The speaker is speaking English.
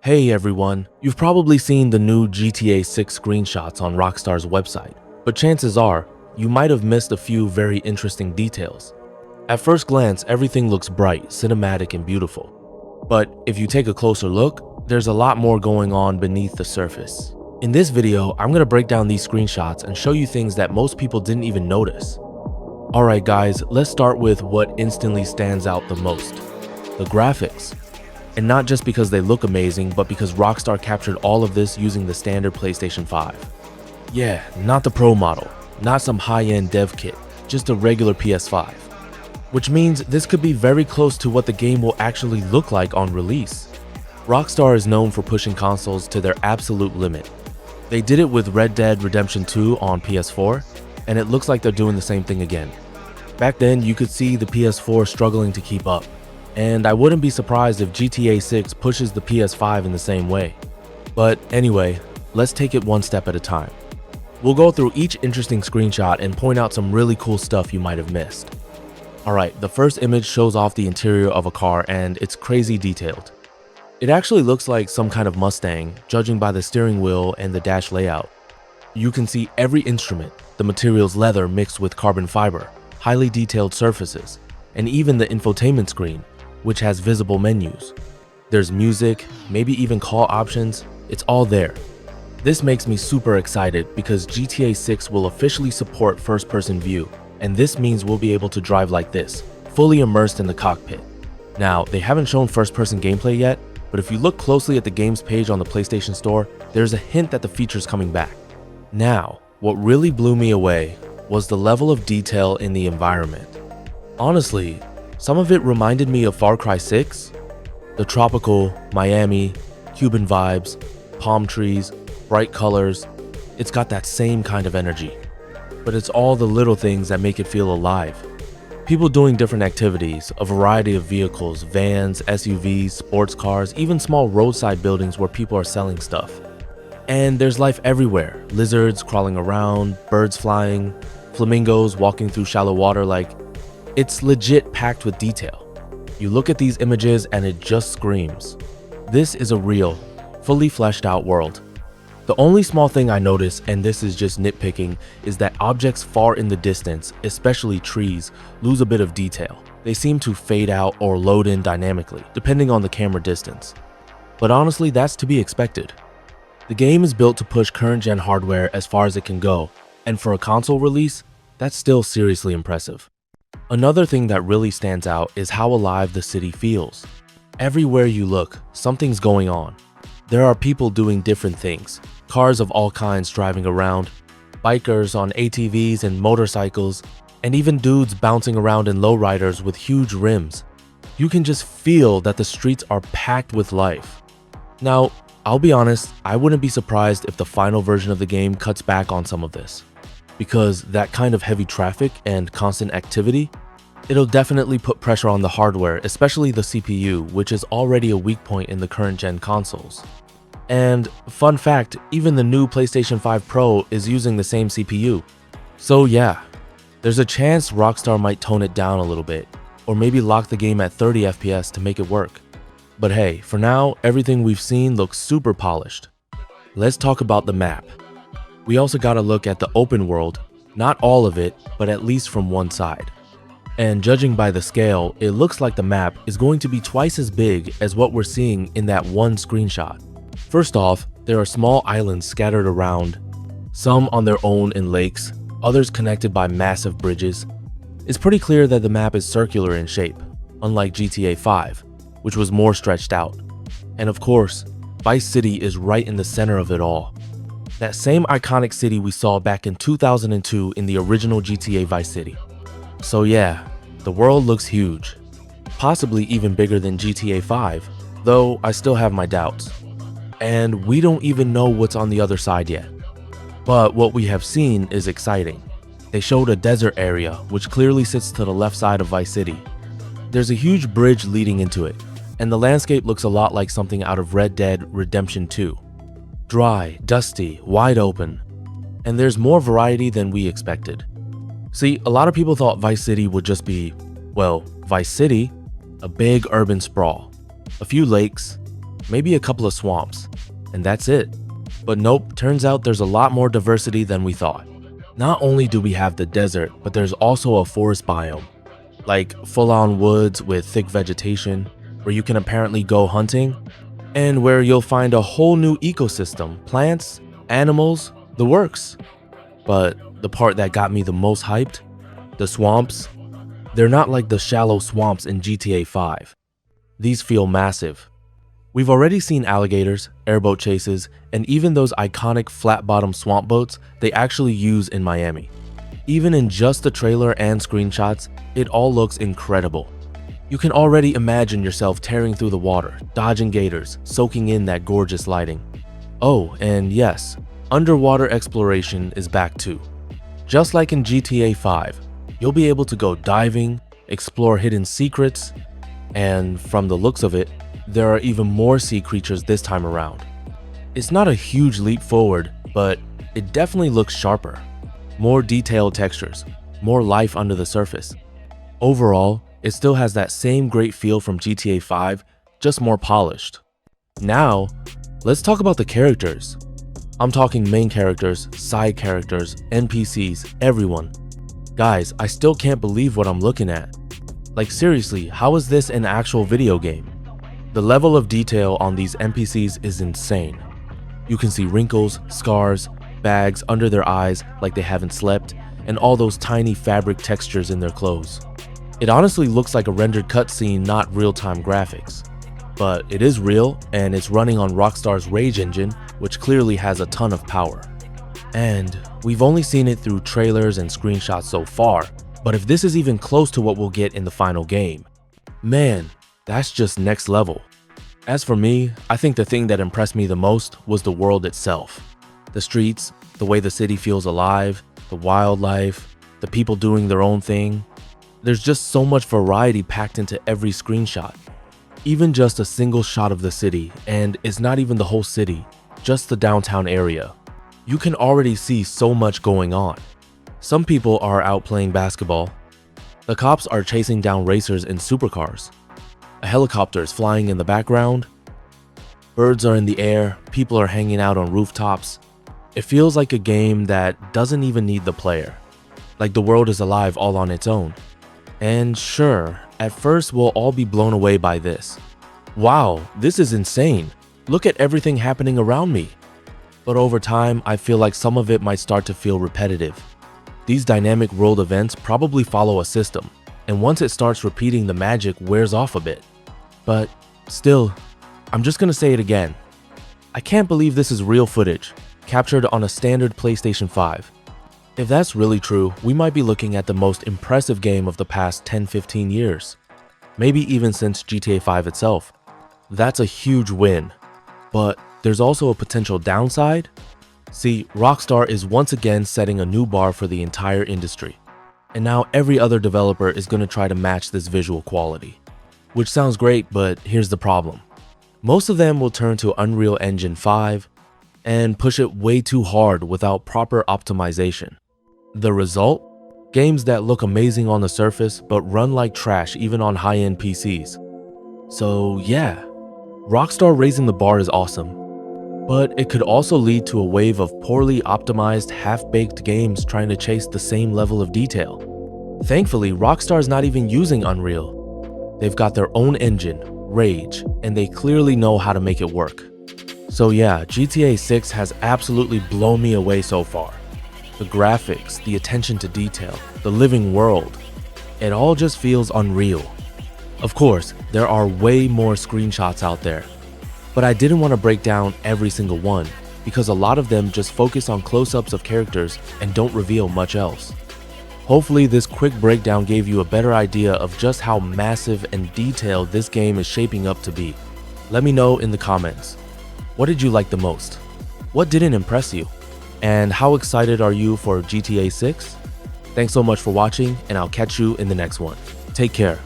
Hey everyone, you've probably seen the new GTA 6 screenshots on Rockstar's website, but chances are, you might have missed a few very interesting details. At first glance, everything looks bright, cinematic, and beautiful. But if you take a closer look, there's a lot more going on beneath the surface. In this video, I'm going to break down these screenshots and show you things that most people didn't even notice. Alright guys, let's start with what instantly stands out the most: the graphics. And not just because they look amazing, but because Rockstar captured all of this using the standard PlayStation 5. Yeah, not the Pro model, not some high-end dev kit, just a regular PS5. Which means this could be very close to what the game will actually look like on release. Rockstar is known for pushing consoles to their absolute limit. They did it with Red Dead Redemption 2 on PS4, and it looks like they're doing the same thing again. Back then, you could see the PS4 struggling to keep up. And I wouldn't be surprised if GTA 6 pushes the PS5 in the same way. But anyway, let's take it one step at a time. We'll go through each interesting screenshot and point out some really cool stuff you might have missed. Alright, the first image shows off the interior of a car and it's crazy detailed. It actually looks like some kind of Mustang, judging by the steering wheel and the dash layout. You can see every instrument, the material's leather mixed with carbon fiber, highly detailed surfaces, and even the infotainment screen, which has visible menus. There's music, maybe even call options, it's all there. This makes me super excited because GTA 6 will officially support first-person view, and this means we'll be able to drive like this, fully immersed in the cockpit. Now, they haven't shown first-person gameplay yet, but if you look closely at the game's page on the PlayStation Store, there's a hint that the feature's coming back. Now, what really blew me away was the level of detail in the environment. Honestly, some of it reminded me of Far Cry 6. The tropical, Miami, Cuban vibes, palm trees, bright colors. It's got that same kind of energy. But it's all the little things that make it feel alive. People doing different activities, a variety of vehicles, vans, SUVs, sports cars, even small roadside buildings where people are selling stuff. And there's life everywhere. Lizards crawling around, birds flying, flamingos walking through shallow water. It's legit packed with detail. You look at these images and it just screams. This is a real, fully fleshed out world. The only small thing I notice, and this is just nitpicking, is that objects far in the distance, especially trees, lose a bit of detail. They seem to fade out or load in dynamically, depending on the camera distance. But honestly, that's to be expected. The game is built to push current-gen hardware as far as it can go, and for a console release, that's still seriously impressive. Another thing that really stands out is how alive the city feels. Everywhere you look, something's going on. There are people doing different things, cars of all kinds driving around, bikers on ATVs and motorcycles, and even dudes bouncing around in lowriders with huge rims. You can just feel that the streets are packed with life. Now, I'll be honest, I wouldn't be surprised if the final version of the game cuts back on some of this. Because that kind of heavy traffic and constant activity, it'll definitely put pressure on the hardware, especially the CPU, which is already a weak point in the current-gen consoles. And fun fact, even the new PlayStation 5 Pro is using the same CPU. So yeah, there's a chance Rockstar might tone it down a little bit, or maybe lock the game at 30 FPS to make it work. But hey, for now, everything we've seen looks super polished. Let's talk about the map. We also got to look at the open world, not all of it, but at least from one side. And judging by the scale, it looks like the map is going to be twice as big as what we're seeing in that one screenshot. First off, there are small islands scattered around, some on their own in lakes, others connected by massive bridges. It's pretty clear that the map is circular in shape, unlike GTA 5, which was more stretched out. And of course, Vice City is right in the center of it all. That same iconic city we saw back in 2002 in the original GTA Vice City. So yeah, the world looks huge. Possibly even bigger than GTA 5, though I still have my doubts. And we don't even know what's on the other side yet. But what we have seen is exciting. They showed a desert area, which clearly sits to the left side of Vice City. There's a huge bridge leading into it, and the landscape looks a lot like something out of Red Dead Redemption 2. Dry, dusty, wide open, and there's more variety than we expected. See, a lot of people thought Vice City would just be, well, Vice City, a big urban sprawl, a few lakes, maybe a couple of swamps, and that's it. But nope, turns out there's a lot more diversity than we thought. Not only do we have the desert, but there's also a forest biome, like full-on woods with thick vegetation, where you can apparently go hunting, and where you'll find a whole new ecosystem, plants, animals, the works. But the part that got me the most hyped, the swamps, they're not like the shallow swamps in GTA 5. These feel massive. We've already seen alligators, airboat chases, and even those iconic flat-bottom swamp boats they actually use in Miami. Even in just the trailer and screenshots, it all looks incredible. You can already imagine yourself tearing through the water, dodging gators, soaking in that gorgeous lighting. Oh, and yes, underwater exploration is back too. Just like in GTA 5, you'll be able to go diving, explore hidden secrets, and from the looks of it, there are even more sea creatures this time around. It's not a huge leap forward, but it definitely looks sharper. More detailed textures, more life under the surface. Overall, it still has that same great feel from GTA 5, just more polished. Now, let's talk about the characters. I'm talking main characters, side characters, NPCs, everyone. Guys, I still can't believe what I'm looking at. Like seriously, how is this an actual video game? The level of detail on these NPCs is insane. You can see wrinkles, scars, bags under their eyes like they haven't slept, and all those tiny fabric textures in their clothes. It honestly looks like a rendered cutscene, not real-time graphics. But it is real, and it's running on Rockstar's Rage engine, which clearly has a ton of power. And we've only seen it through trailers and screenshots so far, but if this is even close to what we'll get in the final game, man, that's just next level. As for me, I think the thing that impressed me the most was the world itself. The streets, the way the city feels alive, the wildlife, the people doing their own thing. There's just so much variety packed into every screenshot. Even just a single shot of the city, and it's not even the whole city, just the downtown area. You can already see so much going on. Some people are out playing basketball. The cops are chasing down racers in supercars. A helicopter is flying in the background. Birds are in the air, people are hanging out on rooftops. It feels like a game that doesn't even need the player. Like the world is alive all on its own. And sure, at first we'll all be blown away by this. Wow, this is insane. Look at everything happening around me. But over time, I feel like some of it might start to feel repetitive. These dynamic world events probably follow a system, and once it starts repeating, the magic wears off a bit. But still, I'm just gonna say it again. I can't believe this is real footage, captured on a standard PlayStation 5. If that's really true, we might be looking at the most impressive game of the past 10-15 years. Maybe even since GTA 5 itself. That's a huge win. But there's also a potential downside. See, Rockstar is once again setting a new bar for the entire industry. And now every other developer is going to try to match this visual quality. Which sounds great, but here's the problem. Most of them will turn to Unreal Engine 5 and push it way too hard without proper optimization. The result? Games that look amazing on the surface but run like trash even on high-end PCs. So yeah, Rockstar raising the bar is awesome. But it could also lead to a wave of poorly optimized, half-baked games trying to chase the same level of detail. Thankfully, Rockstar's not even using Unreal. They've got their own engine, Rage, and they clearly know how to make it work. So yeah, GTA 6 has absolutely blown me away so far. The graphics, the attention to detail, the living world, it all just feels unreal. Of course, there are way more screenshots out there, but I didn't want to break down every single one because a lot of them just focus on close-ups of characters and don't reveal much else. Hopefully this quick breakdown gave you a better idea of just how massive and detailed this game is shaping up to be. Let me know in the comments. What did you like the most? What didn't impress you? And how excited are you for GTA 6? Thanks so much for watching, and I'll catch you in the next one. Take care.